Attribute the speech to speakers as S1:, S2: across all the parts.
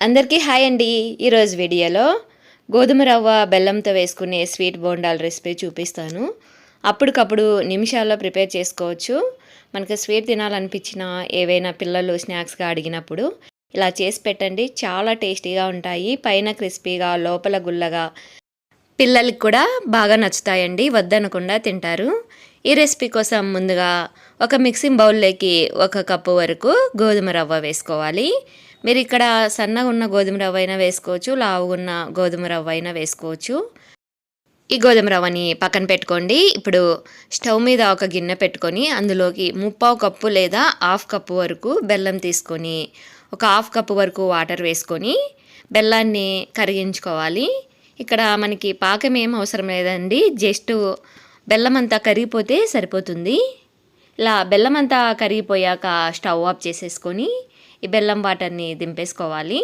S1: అందరికీ హాయ్ అండి. ఈరోజు వీడియోలో గోధుమ రవ్వ బెల్లంతో వేసుకునే స్వీట్ బోండాల రెసిపీ చూపిస్తాను. అప్పటికప్పుడు నిమిషాల్లో ప్రిపేర్ చేసుకోవచ్చు. మనకి స్వీట్ తినాలనిపించిన ఏవైనా పిల్లలు స్నాక్స్గా అడిగినప్పుడు ఇలా చేసి పెట్టండి. చాలా టేస్టీగా ఉంటాయి. పైన క్రిస్పీగా లోపల గుల్లగా పిల్లలకి కూడా బాగా నచ్చుతాయండి. వద్దనకుండా తింటారు. ఈ రెసిపీ కోసం ముందుగా ఒక మిక్సింగ్ బౌల్లోకి 1 కప్పు వరకు గోధుమ రవ్వ వేసుకోవాలి. మీరు ఇక్కడ సన్నగా ఉన్న గోధుమ రవ్వ అయినా వేసుకోవచ్చు, లావుగా ఉన్న గోధుమ రవ్వ అయినా వేసుకోవచ్చు. ఈ గోధుమ రవ్వని పక్కన పెట్టుకోండి. ఇప్పుడు స్టవ్ మీద ఒక గిన్నె పెట్టుకొని అందులోకి 1/2 కప్పు లేదా 1/2 కప్పు వరకు బెల్లం తీసుకొని ఒక 1/2 కప్పు వరకు వాటర్ వేసుకొని బెల్లాన్ని కరిగించుకోవాలి. ఇక్కడ మనకి పాకం ఏం అవసరం లేదండి, జస్ట్ బెల్లం అంతా కరిగిపోతే సరిపోతుంది. ఇలా బెల్లం అంతా కరిగిపోయాక స్టవ్ ఆఫ్ చేసేసుకొని ఈ బెల్లం వాటర్ని దింపేసుకోవాలి.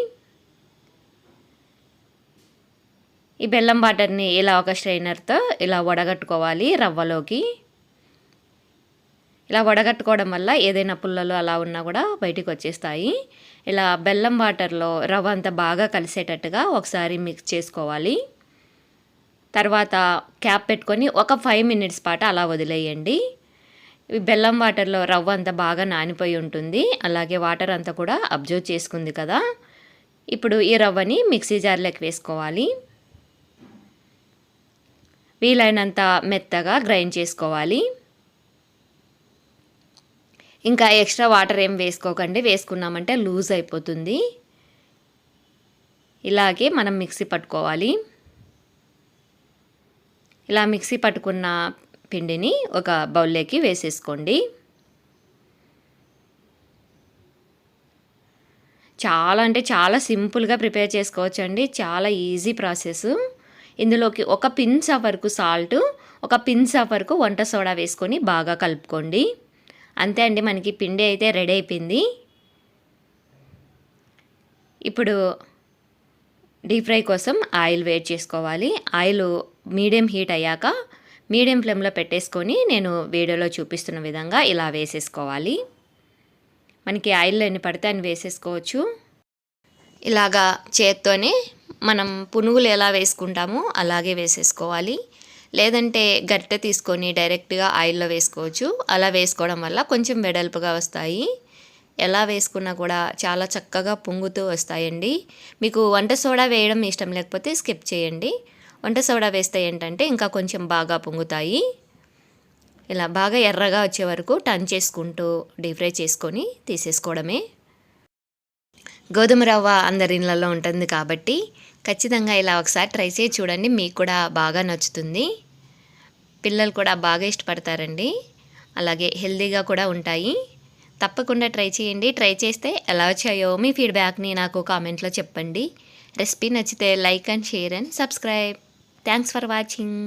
S1: ఈ బెల్లం వాటర్ని ఇలా ఒక స్ట్రైనర్తో ఇలా వడగట్టుకోవాలి రవ్వలోకి. ఇలా వడగట్టుకోవడం వల్ల ఏదైనా పుల్లలు అలా ఉన్నా కూడా బయటికి వచ్చేస్తాయి. ఇలా బెల్లం వాటర్లో రవ్వ అంతా బాగా కలిసేటట్టుగా ఒకసారి మిక్స్ చేసుకోవాలి. తర్వాత క్యాప్ పెట్టుకొని ఒక 5 మినిట్స్ పాటు అలా వదిలేయండి. ఈ బెల్లం వాటర్లో రవ్వ అంతా బాగా నానిపోయి ఉంటుంది, అలాగే వాటర్ అంతా కూడా అబ్జర్వ్ చేసుకుంది కదా. ఇప్పుడు ఈ రవ్వని మిక్సీ జార్లోకి వేసుకోవాలి. వీలైనంత మెత్తగా గ్రైండ్ చేసుకోవాలి. ఇంకా ఎక్స్ట్రా వాటర్ ఏం వేసుకోకండి, వేసుకున్నామంటే లూజ్ అయిపోతుంది. ఇలాగే మనం మిక్సీ పట్టుకోవాలి. ఇలా మిక్సీ పట్టుకున్న పిండిని ఒక బౌల్లోకి వేసేసుకోండి. చాలా అంటే చాలా సింపుల్గా ప్రిపేర్ చేసుకోవచ్చు అండి. చాలా ఈజీ ప్రాసెస్. ఇందులోకి ఒక పిన్స్ ఆఫ్ వరకు సాల్ట్, ఒక పిన్స్ ఆఫ్ వరకు వంట సోడా వేసుకొని బాగా కలుపుకోండి. అంతే అండి, మనకి పిండి అయితే రెడీ అయిపోయింది. ఇప్పుడు డీప్ ఫ్రై కోసం ఆయిల్ వేడి చేసుకోవాలి. ఆయిల్ మీడియం హీట్ అయ్యాక మీడియం ఫ్లేమ్లో పెట్టేసుకొని నేను వీడియోలో చూపిస్తున్న విధంగా ఇలా వేసేసుకోవాలి. మనకి ఆయిల్లో ఎన్ని పడితే అని వేసేసుకోవచ్చు. ఇలాగా చేత్తోనే మనం పునుగులు ఎలా వేసుకుంటామో అలాగే వేసేసుకోవాలి. లేదంటే గరిటె తీసుకొని డైరెక్ట్గా ఆయిల్లో వేసుకోవచ్చు. అలా వేసుకోవడం వల్ల కొంచెం వెడల్పుగా వస్తాయి. ఎలా వేసుకున్నా కూడా చాలా చక్కగా పొంగుతూ వస్తాయండి. మీకు వంట సోడా వేయడం ఇష్టం లేకపోతే స్కిప్ చేయండి. వంట సోడా వేస్తే ఏంటంటే ఇంకా కొంచెం బాగా పొంగుతాయి. ఇలా బాగా ఎర్రగా వచ్చే వరకు టర్న్ చేసుకుంటూ డీప్ ఫ్రై చేసుకొని తీసేసుకోవడమే. గోధుమ రవ్వ అందరి ఇళ్ళల్లో ఉంటుంది కాబట్టి ఖచ్చితంగా ఇలా ఒకసారి ట్రై చేసి చూడండి, మీకు కూడా బాగా నచ్చుతుంది. పిల్లలు కూడా బాగా ఇష్టపడతారండి, అలాగే హెల్తీగా కూడా ఉంటాయి. తప్పకుండా ట్రై చేయండి. ట్రై చేస్తే ఎలా వచ్చాయో మీ ఫీడ్బ్యాక్ని నాకు కామెంట్లో చెప్పండి. రెసిపీ నచ్చితే like and share and subscribe. Thanks for watching.